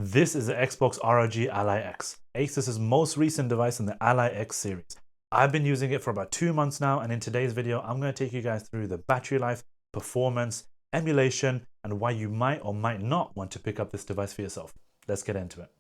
This is the Xbox ROG Ally X, Asus's most recent device in the Ally X series. I've been using it for about 2 months now, and in today's video, I'm going to take you guys through the battery life, performance, emulation, and why you might or might not want to pick up this device for yourself. Let's get into it.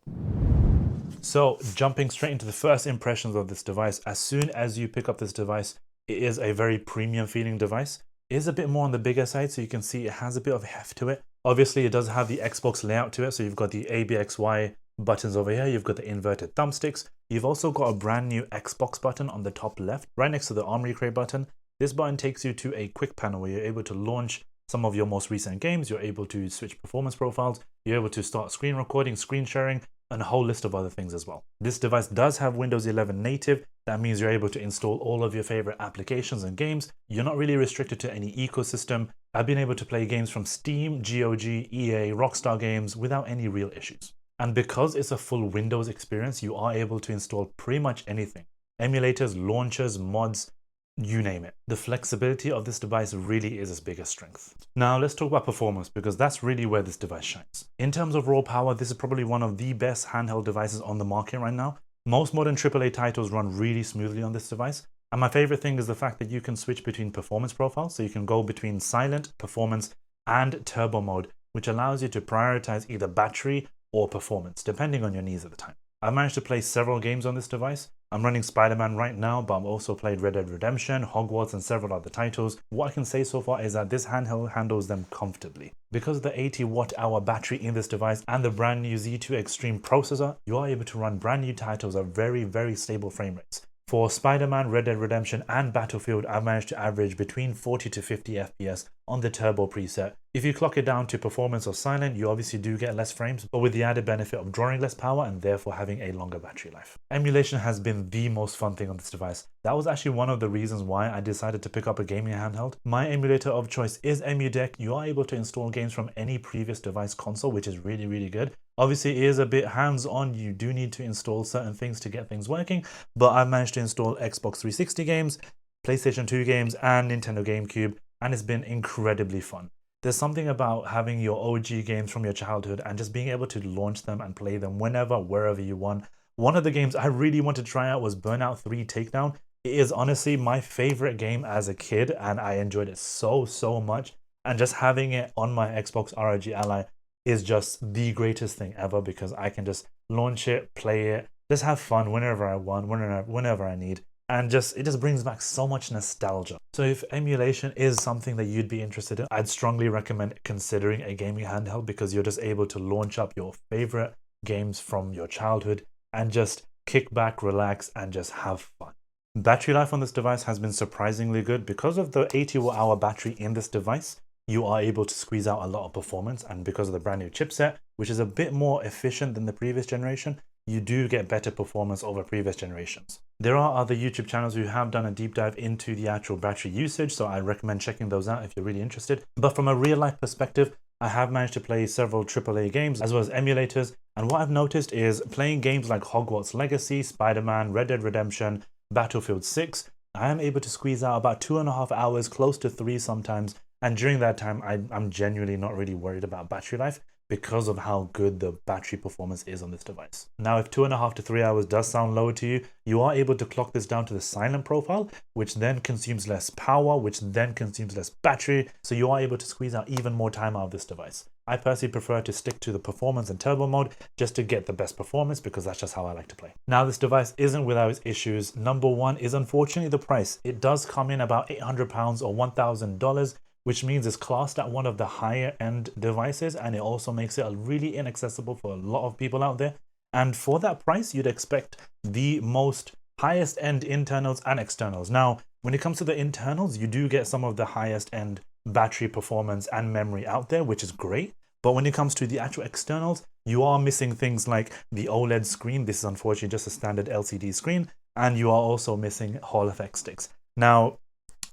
So, jumping straight into the first impressions of this device, as soon as you pick up this device, it is a very premium feeling device. It is a bit more on the bigger side, so you can see it has a bit of heft to it. Obviously, it does have the Xbox layout to it, so you've got the ABXY buttons over here, you've got the inverted thumbsticks, you've also got a brand new Xbox button on the top left, right next to the Armory Crate button. This button takes you to a quick panel where you're able to launch some of your most recent games, you're able to switch performance profiles, you're able to start screen recording, screen sharing, and a whole list of other things as well. This device does have Windows 11 native. That means you're able to install all of your favorite applications and games. You're not really restricted to any ecosystem. I've been able to play games from Steam, GOG, EA, Rockstar Games without any real issues. And because it's a full Windows experience, you are able to install pretty much anything. Emulators, launchers, mods, you name it. The flexibility of this device really is its biggest strength. Now let's talk about performance, because that's really where this device shines. In terms of raw power, this is probably one of the best handheld devices on the market right now. Most modern AAA titles run really smoothly on this device. And my favorite thing is the fact that you can switch between performance profiles. So you can go between silent, performance, and turbo mode, which allows you to prioritize either battery or performance, depending on your needs at the time. I've managed to play several games on this device. I'm running Spider-Man right now, but I've also played Red Dead Redemption, Hogwarts, and several other titles. What I can say so far is that this handheld handles them comfortably. Because of the 80 watt-hour battery in this device and the brand new Z2 Extreme processor, you are able to run brand new titles at very, very stable frame rates. For Spider-Man, Red Dead Redemption, and Battlefield, I've managed to average between 40 to 50 FPS on the turbo preset. If you clock it down to performance or silent, you obviously do get less frames, but with the added benefit of drawing less power and therefore having a longer battery life. Emulation has been the most fun thing on this device. That was actually one of the reasons why I decided to pick up a gaming handheld. My emulator of choice is EmuDeck. You are able to install games from any previous device console, which is really, really good. Obviously, it is a bit hands-on. You do need to install certain things to get things working, but I've managed to install Xbox 360 games, PlayStation 2 games, and Nintendo GameCube, and it's been incredibly fun. There's something about having your OG games from your childhood and just being able to launch them and play them whenever, wherever you want. One of the games I really wanted to try out was Burnout 3 Takedown. It is honestly my favorite game as a kid, and I enjoyed it so much. And just having it on my Xbox ROG Ally is just the greatest thing ever, because I can just launch it, play it, just have fun whenever I want, whenever I need. And it just brings back so much nostalgia. So if emulation is something that you'd be interested in, I'd strongly recommend considering a gaming handheld, because you're just able to launch up your favorite games from your childhood and just kick back, relax, and just have fun. Battery life on this device has been surprisingly good. Because of the 80 watt-hour battery in this device, you are able to squeeze out a lot of performance, and because of the brand new chipset, which is a bit more efficient than the previous generation, you do get better performance over previous generations. There are other YouTube channels who have done a deep dive into the actual battery usage, so I recommend checking those out if you're really interested. But from a real life perspective, I have managed to play several AAA games as well as emulators, and what I've noticed is playing games like Hogwarts Legacy, Spider-Man, Red Dead Redemption, Battlefield 6, I am able to squeeze out about 2.5 hours, close to 3 sometimes, and during that time I'm genuinely not really worried about battery life, because of how good the battery performance is on this device. Now, if 2.5 to 3 hours does sound low to you, you are able to clock this down to the silent profile, which then consumes less power, which then consumes less battery, so you are able to squeeze out even more time out of this device. I personally prefer to stick to the performance and turbo mode just to get the best performance, because that's just how I like to play. Now, this device isn't without its issues. Number one is unfortunately the price. It does come in about £800 or $1,000, which means it's classed at one of the higher end devices, and it also makes it really inaccessible for a lot of people out there. And for that price, you'd expect the most highest end internals and externals. Now, when it comes to the internals, you do get some of the highest end battery performance and memory out there, which is great. But when it comes to the actual externals, you are missing things like the OLED screen. This is unfortunately just a standard LCD screen, and you are also missing Hall effect sticks. Now,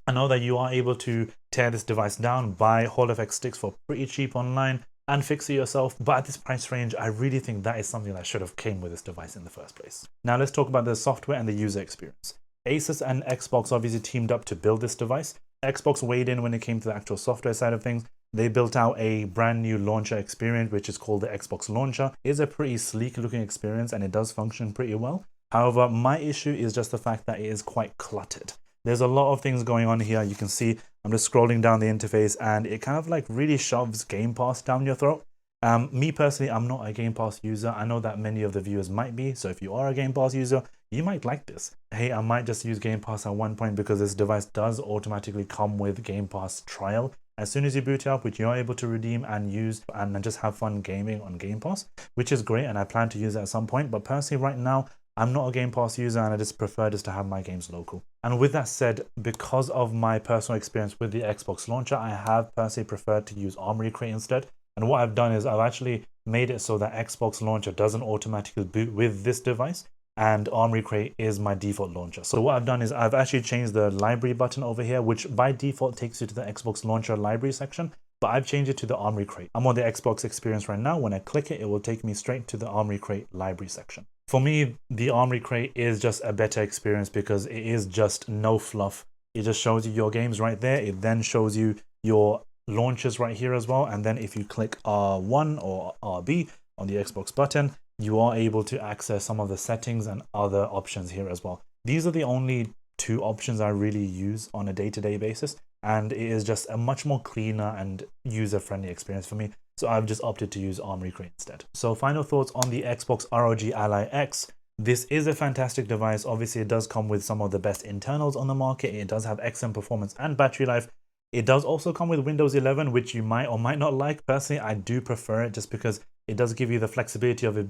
I know that you are able to tear this device down, buy Hall effect sticks for pretty cheap online, and fix it yourself, but at this price range, I really think that is something that should have came with this device in the first place. Now let's talk about the software and the user experience. Asus and Xbox obviously teamed up to build this device. Xbox weighed in when it came to the actual software side of things, they built out a brand new launcher experience, which is called the Xbox Launcher. It is a pretty sleek looking experience and it does function pretty well. However, my issue is just the fact that it is quite cluttered. There's a lot of things going on here. You can see I'm just scrolling down the interface and it kind of like really shoves Game Pass down your throat. Me personally, I'm not a Game Pass user. I know that many of the viewers might be. So if you are a Game Pass user, you might like this. Hey, I might just use Game Pass at one point because this device does automatically come with Game Pass trial. As soon as you boot it up, which you're able to redeem and use and just have fun gaming on Game Pass, which is great. And I plan to use it at some point. But personally, right now, I'm not a Game Pass user and I just prefer just to have my games local. And with that said, because of my personal experience with the Xbox Launcher, I have personally preferred to use Armory Crate instead. And what I've done is I've actually made it so that Xbox Launcher doesn't automatically boot with this device and Armory Crate is my default launcher. So what I've done is I've actually changed the library button over here, which by default takes you to the Xbox Launcher library section, but I've changed it to the Armory Crate. I'm on the Xbox experience right now. When I click it, it will take me straight to the Armory Crate library section. For me, the Armory Crate is just a better experience because it is just no fluff. It just shows you your games right there. It then shows you your launchers right here as well. And then if you click R1 or RB on the Xbox button, you are able to access some of the settings and other options here as well. These are the only two options I really use on a day-to-day basis. And it is just a much more cleaner and user-friendly experience for me. So I've just opted to use Armory Crate instead. So final thoughts on the Xbox ROG Ally X. This is a fantastic device. Obviously, it does come with some of the best internals on the market. It does have excellent performance and battery life. It does also come with Windows 11, which you might or might not like. Personally, I do prefer it just because it does give you the flexibility of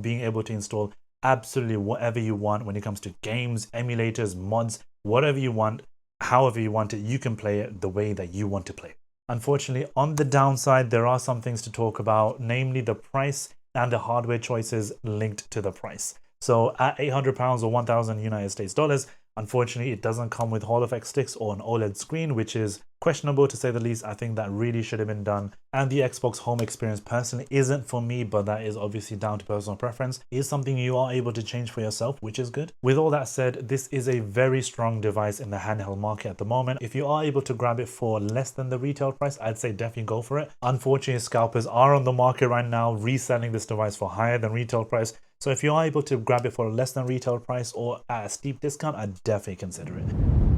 being able to install absolutely whatever you want when it comes to games, emulators, mods, whatever you want, however you want it. You can play it the way that you want to play it. Unfortunately, on the downside, there are some things to talk about, namely the price and the hardware choices linked to the price. So at £800 or 1,000 United States dollars, unfortunately, it doesn't come with Hall effect sticks or an OLED screen, which is questionable to say the least. I think that really should have been done. And the Xbox Home experience personally isn't for me, but that is obviously down to personal preference. It is something you are able to change for yourself, which is good. With all that said, this is a very strong device in the handheld market at the moment. If you are able to grab it for less than the retail price, I'd say definitely go for it. Unfortunately, scalpers are on the market right now reselling this device for higher than retail price. So if you are able to grab it for less than retail price or at a steep discount, I'd definitely consider it.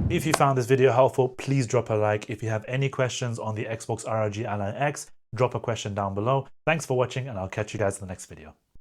If you found this video helpful, please drop a like. If you have any questions on the Xbox ROG Ally X, drop a question down below. Thanks for watching and I'll catch you guys in the next video.